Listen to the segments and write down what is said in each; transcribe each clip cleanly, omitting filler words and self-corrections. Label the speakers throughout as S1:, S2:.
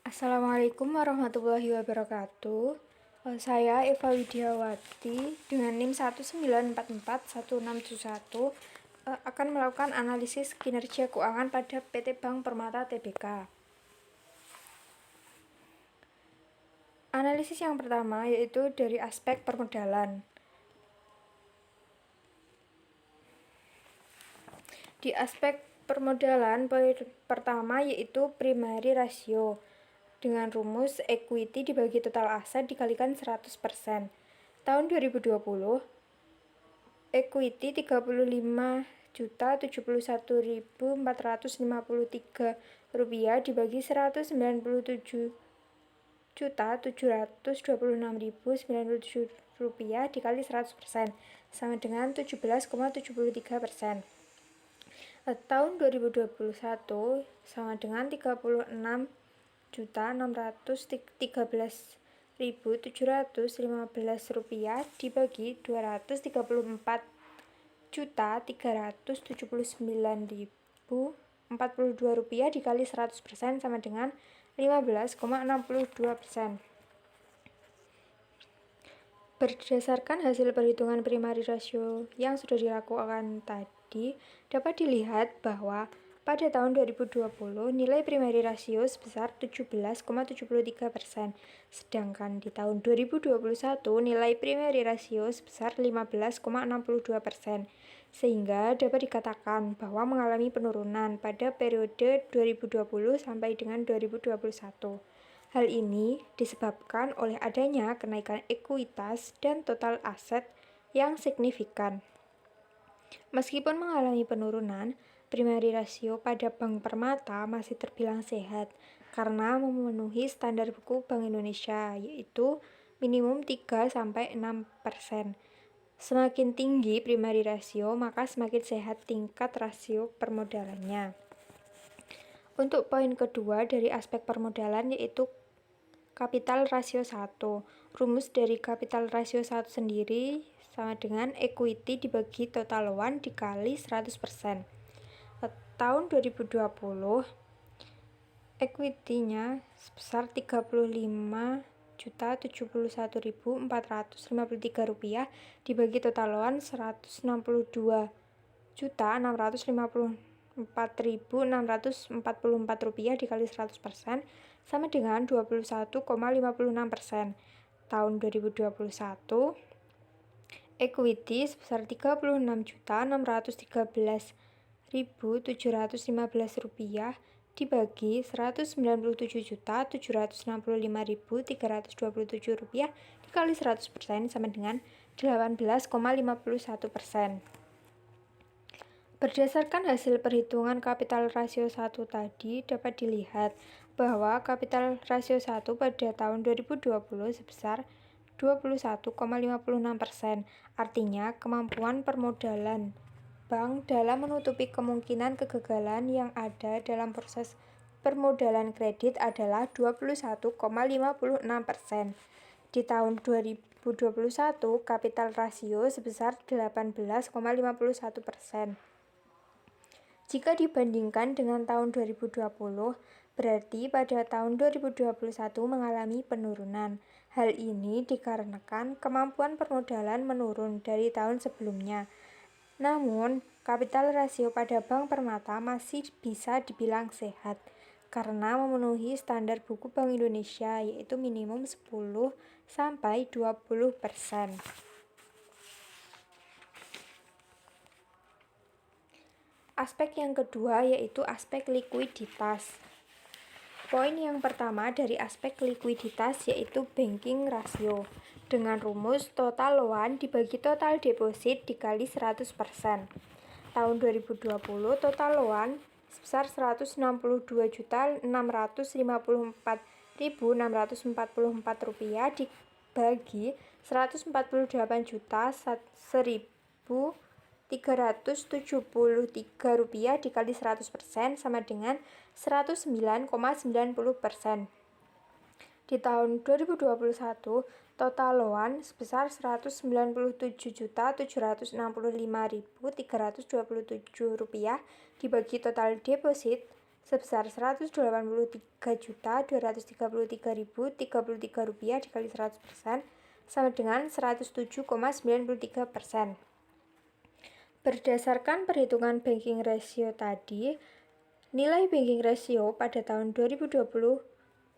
S1: Assalamualaikum warahmatullahi wabarakatuh. Saya Eva Widiawati dengan NIM 1944161 akan melakukan analisis kinerja keuangan pada PT Bank Permata Tbk. Analisis yang pertama yaitu dari aspek permodalan. Di aspek permodalan pertama yaitu primary ratio dengan rumus equity dibagi total aset dikalikan 100%. Tahun 2020 equity Rp71.453 dibagi Rp199.726.097 dikali 100% sama dengan 17,73%. Tahun 2021 sama dengan Rp36.613.715 dibagi Rp234.379.042 dikali 100% sama dengan 15,62%. Berdasarkan hasil perhitungan primary ratio yang sudah dilakukan tadi, dapat dilihat bahwa pada tahun 2020 nilai primary ratio sebesar 17,73%, sedangkan di tahun 2021 nilai primary ratio sebesar 15,62%, sehingga dapat dikatakan bahwa mengalami penurunan pada periode 2020 sampai dengan 2021. Hal ini disebabkan oleh adanya kenaikan ekuitas dan total aset yang signifikan. Meskipun mengalami penurunan, primary ratio pada Bank Permata masih terbilang sehat karena memenuhi standar buku Bank Indonesia, yaitu minimum 3-6%. Semakin tinggi primary ratio, maka semakin sehat tingkat rasio permodalannya. Untuk poin kedua dari aspek permodalan yaitu kapital rasio 1. Rumus dari kapital rasio 1 sendiri sama dengan equity dibagi total loan dikali 100%. Tahun 2020 equity-nya sebesar Rp35.071.453 dibagi total loan Rp162.644.644 dikali 100% sama dengan 21,56%. Tahun 2021 equity sebesar Rp3.613.715 dibagi Rp197.765.327 dikali 100% sama dengan 18,51%. Berdasarkan hasil perhitungan kapital rasio 1 tadi, dapat dilihat bahwa kapital rasio 1 pada tahun 2020 sebesar 21,56%. Artinya, kemampuan permodalan bank dalam menutupi kemungkinan kegagalan yang ada dalam proses permodalan kredit adalah 21,56%. Di tahun 2021, kapital rasio sebesar 18,51%. Jika dibandingkan dengan tahun 2020, berarti pada tahun 2021 mengalami penurunan. Hal ini dikarenakan kemampuan permodalan menurun dari tahun sebelumnya. Namun, kapital rasio pada Bank Permata masih bisa dibilang sehat karena memenuhi standar buku Bank Indonesia yaitu minimum 10-20%. Aspek yang kedua yaitu aspek likuiditas. Poin yang pertama dari aspek likuiditas yaitu banking ratio dengan rumus total loan dibagi total deposit dikali 100%. Tahun 2020 total loan sebesar Rp162.654.644 dibagi Rp144.100.373 dikali 100% sama dengan 109,90%. Di tahun 2021, total loan sebesar Rp197.765.327 dibagi total deposit sebesar Rp183.233.033 dikali 100% sama dengan 107,93%. Berdasarkan perhitungan banking ratio tadi, nilai banking ratio pada tahun 2020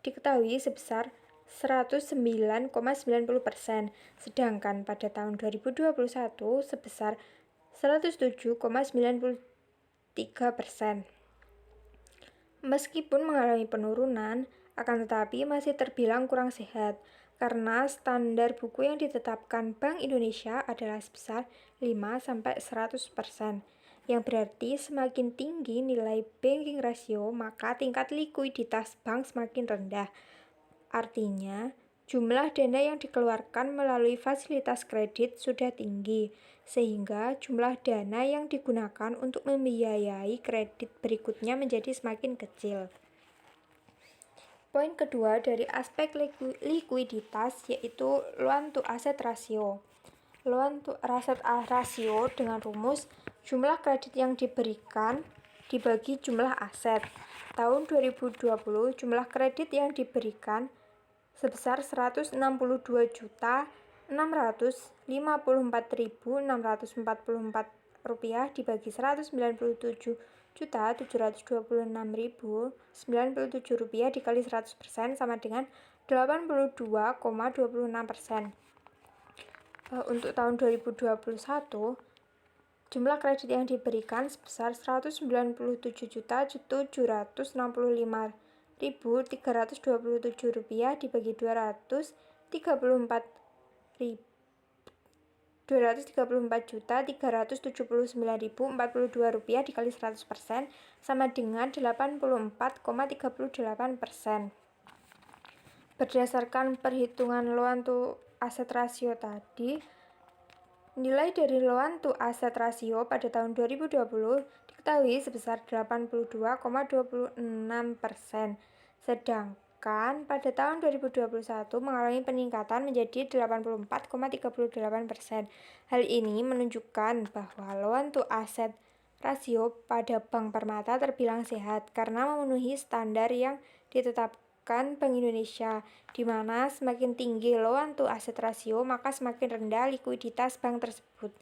S1: diketahui sebesar 109,90%, sedangkan pada tahun 2021 sebesar 107,93%. Meskipun mengalami penurunan, akan tetapi masih terbilang kurang sehat, karena standar buku yang ditetapkan Bank Indonesia adalah sebesar 5-100%, yang berarti semakin tinggi nilai banking ratio, maka tingkat likuiditas bank semakin rendah. Artinya, jumlah dana yang dikeluarkan melalui fasilitas kredit sudah tinggi, sehingga jumlah dana yang digunakan untuk membiayai kredit berikutnya menjadi semakin kecil. Poin kedua dari aspek likuiditas yaitu loan to asset ratio. Loan to asset ratio dengan rumus jumlah kredit yang diberikan dibagi jumlah aset. Tahun 2020 jumlah kredit yang diberikan sebesar Rp162.654.644 dibagi Rp197.726.097 dikali 100% sama dengan 82,26%. Untuk tahun 2021, jumlah kredit yang diberikan sebesar Rp197.765.327 dibagi Rp234.379.042 dikali 100% sama dengan 84,38%. Berdasarkan perhitungan loan to asset ratio tadi, nilai dari loan to asset ratio pada tahun 2020 diketahui sebesar 82,26%, sedangkan pada tahun 2021 mengalami peningkatan menjadi 84,38%. Hal ini menunjukkan bahwa loan to asset ratio pada Bank Permata terbilang sehat karena memenuhi standar yang ditetapkan Bank Indonesia, di mana semakin tinggi loan to asset ratio maka semakin rendah likuiditas bank tersebut,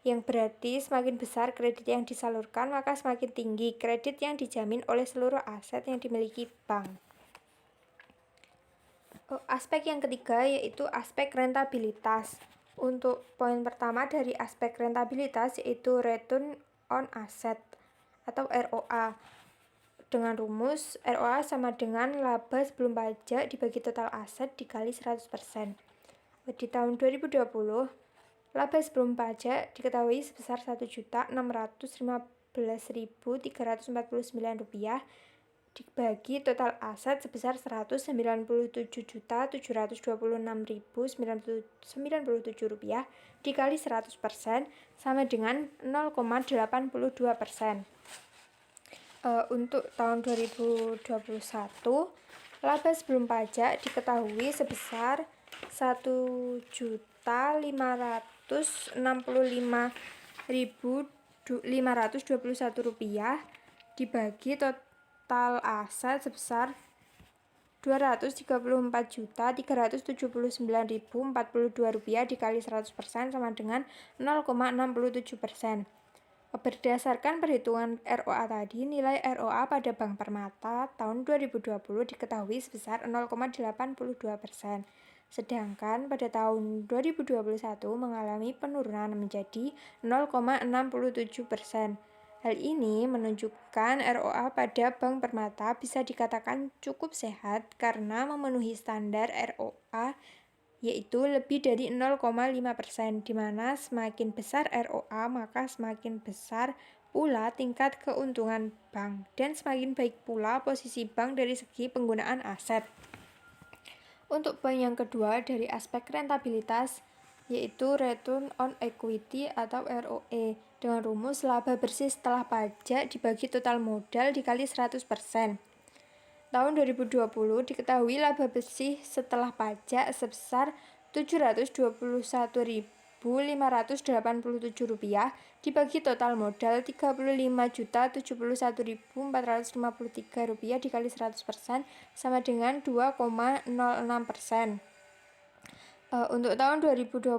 S1: yang berarti semakin besar kredit yang disalurkan maka semakin tinggi kredit yang dijamin oleh seluruh aset yang dimiliki bank. Aspek yang ketiga yaitu aspek rentabilitas. Untuk poin pertama dari aspek rentabilitas yaitu return on asset atau ROA. Dengan rumus ROA sama dengan laba sebelum pajak dibagi total aset dikali 100%. Di tahun 2020, laba sebelum pajak diketahui sebesar Rp1.615.349 dibagi total aset sebesar Rp197.726.097 dikali 100% sama dengan 0,82%. Untuk tahun 2021, laba sebelum pajak diketahui sebesar Rp1.565.521 dibagi total aset sebesar Rp234.379.042 dikali 100% sama dengan 0,67%. Berdasarkan perhitungan ROA tadi, nilai ROA pada Bank Permata tahun 2020 diketahui sebesar 0,82%, sedangkan pada tahun 2021 mengalami penurunan menjadi 0,67%. Hal ini menunjukkan ROA pada Bank Permata bisa dikatakan cukup sehat karena memenuhi standar ROA yaitu lebih dari 0,5%, di mana semakin besar ROA maka semakin besar pula tingkat keuntungan bank dan semakin baik pula posisi bank dari segi penggunaan aset. Untuk poin yang kedua dari aspek rentabilitas yaitu return on equity atau ROE dengan rumus laba bersih setelah pajak dibagi total modal dikali 100%. Tahun 2020 diketahui laba bersih setelah pajak sebesar Rp721.000 Rp35.587 dibagi total modal Rp35.071.453 dikali 100% sama dengan 2,06%. Untuk tahun 2021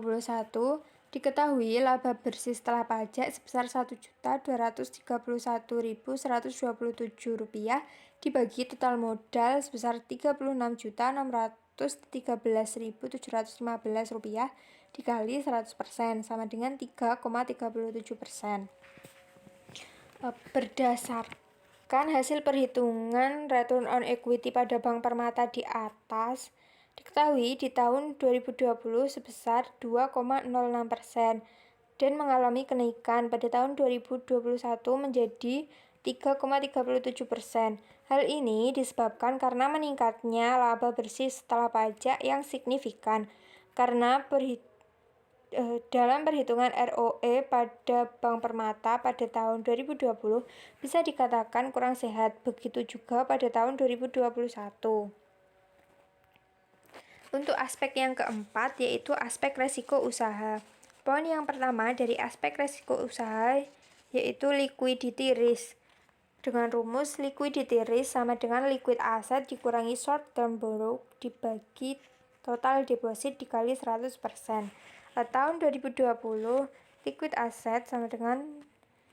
S1: diketahui laba bersih setelah pajak sebesar Rp1.231.127 dibagi total modal sebesar Rp36.613.715 dikali 100% sama dengan 3,37%. Berdasarkan hasil perhitungan return on equity pada Bank Permata di atas, diketahui di tahun 2020 sebesar 2,06% dan mengalami kenaikan pada tahun 2021 menjadi 3,37%. Hal ini disebabkan karena meningkatnya laba bersih setelah pajak yang signifikan. Karena dalam perhitungan ROE pada Bank Permata pada tahun 2020 bisa dikatakan kurang sehat, begitu juga pada tahun 2021. Untuk aspek yang keempat yaitu aspek resiko usaha. Poin yang pertama dari aspek resiko usaha yaitu liquidity risk. Dengan rumus liquidity risk sama dengan liquid asset dikurangi short term borrow dibagi total deposit dikali 100%. Tahun 2020 liquid asset sama dengan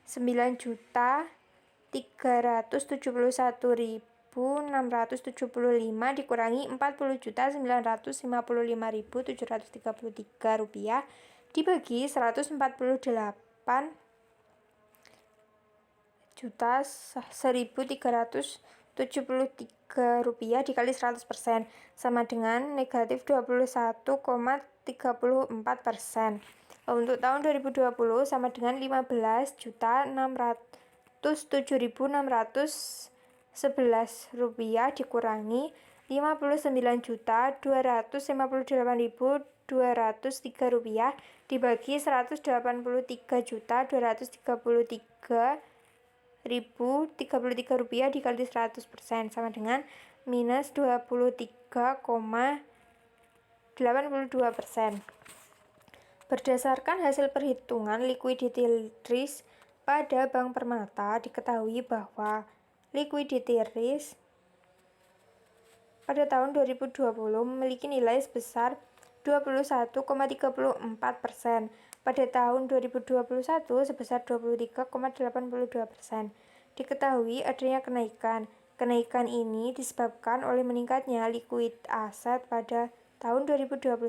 S1: 9.371.675 dikurangi 40.955.733 rupiah dibagi 148.103.373 rupiah dikali 100% sama dengan negatif 21,34%. Untuk tahun 2020 sama dengan 15.607.611 rupiah dikurangi 59.258.203 rupiah dibagi 180.233.033 rupiah dikali 100% sama dengan minus 23,82%. Berdasarkan hasil perhitungan liquidity risk pada Bank Permata diketahui bahwa liquidity risk pada tahun 2020 memiliki nilai sebesar 21,34%. Pada tahun 2021 sebesar 23,82%. Diketahui adanya kenaikan. Kenaikan ini disebabkan oleh meningkatnya liquid asset pada tahun 2021.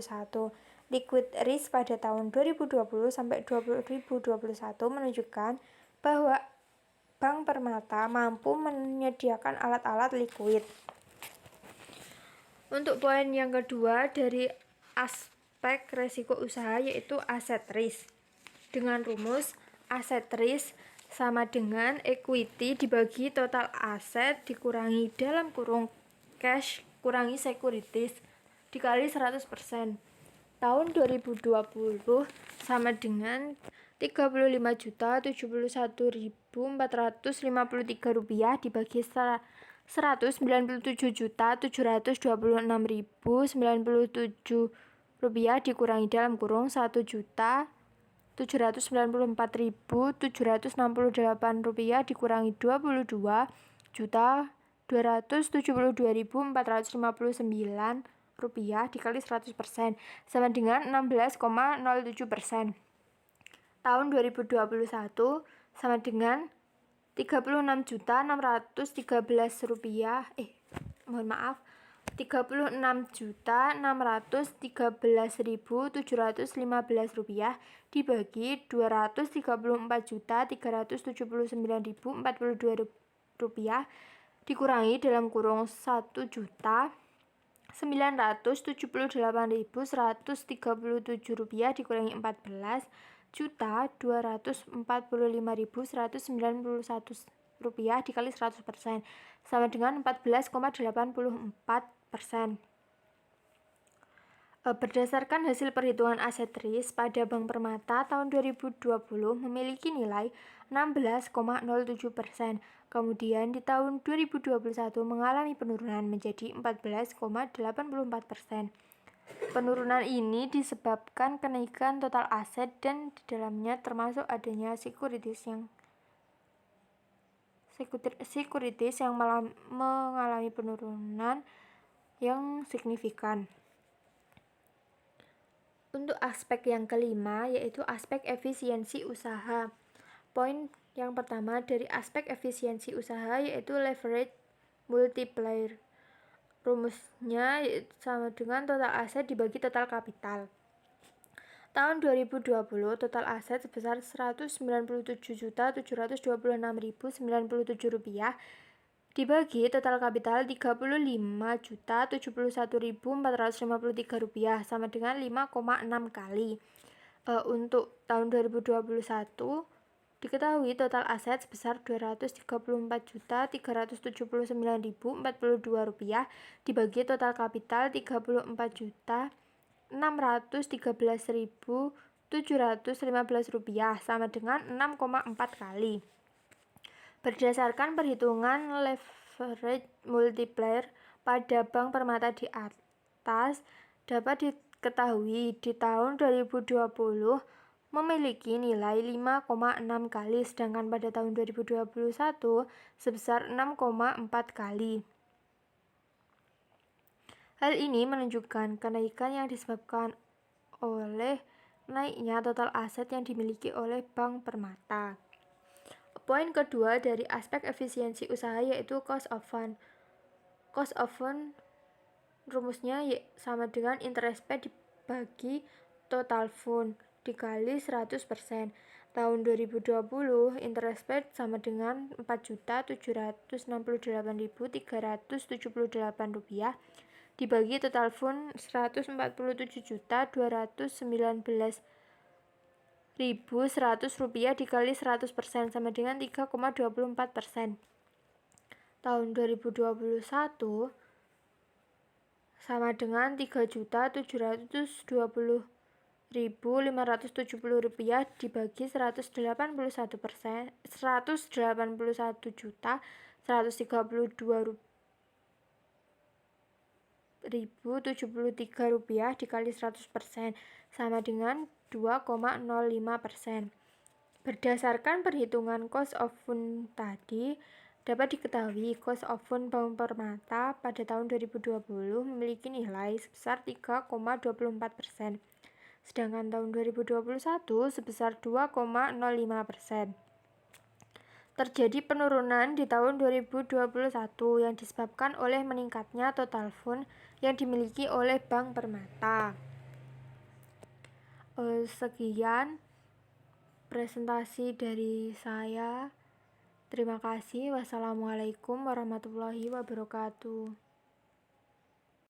S1: Liquid risk pada tahun 2020 sampai 2021 menunjukkan bahwa Bank Permata mampu menyediakan alat-alat likuid. Untuk poin yang kedua dari aspek resiko usaha yaitu aset risk. Dengan rumus aset risk sama dengan equity dibagi total aset dikurangi dalam kurung cash kurangi securities dikali 100%. Tahun 2020 sama dengan Rp35.071.453 dibagi 197.726.097 rupiah dikurangi dalam kurung 1.794.768 rupiah dikurangi 22.272.459 rupiah dikali 100% sama dengan 16,07%. Tahun 2021 sama dengan 36.613 rupiah 36.613.715 rupiah dibagi 234.379.042 rupiah dikurangi dalam kurung 1.978.137 rupiah dikurangi 14.245.191 rupiah dikali 100% sama dengan 14,84%. Berdasarkan hasil perhitungan aset risk pada Bank Permata tahun 2020 memiliki nilai 16,07%. Kemudian di tahun 2021 mengalami penurunan menjadi 14,84%. Penurunan ini disebabkan kenaikan total aset dan di dalamnya termasuk adanya sekuritis yang mengalami penurunan yang signifikan. Untuk aspek yang kelima yaitu aspek efisiensi usaha. Poin yang pertama dari aspek efisiensi usaha yaitu leverage multiplier. Rumusnya sama dengan total aset dibagi total kapital. Tahun 2020 total aset sebesar Rp197.726.097 dibagi total kapital Rp35.071.453 sama dengan 5,6 kali. Untuk tahun 2021 diketahui total aset sebesar Rp234.379.042 dibagi total kapital Rp34.613.715 sama dengan 6,4 kali. Berdasarkan perhitungan leverage multiplier pada Bank Permata di atas, dapat diketahui di tahun 2020 memiliki nilai 5,6 kali, sedangkan pada tahun 2021 sebesar 6,4 kali. Hal ini menunjukkan kenaikan yang disebabkan oleh naiknya total aset yang dimiliki oleh Bank Permata. Poin kedua dari aspek efisiensi usaha yaitu cost of fund. Cost of fund rumusnya sama dengan interest paid dibagi total fund dikali 100%. Tahun 2020 interest paid sama dengan Rp4.768.378 dibagi total fund Rp147.219.100 dikali 100% sama dengan 3,24%. Tahun 2021 sama dengan Rp3.720.570 dibagi 181.132.073 dikali 100% sama dengan 2,05%. Berdasarkan perhitungan cost of fund tadi, dapat diketahui cost of fund Bank Permata pada tahun 2020 memiliki nilai sebesar 3,24%, sedangkan tahun 2021 sebesar 2,05%. Terjadi penurunan di tahun 2021 yang disebabkan oleh meningkatnya total fund yang dimiliki oleh Bank Permata. Sekian presentasi dari saya. Terima kasih. Wassalamualaikum warahmatullahi wabarakatuh.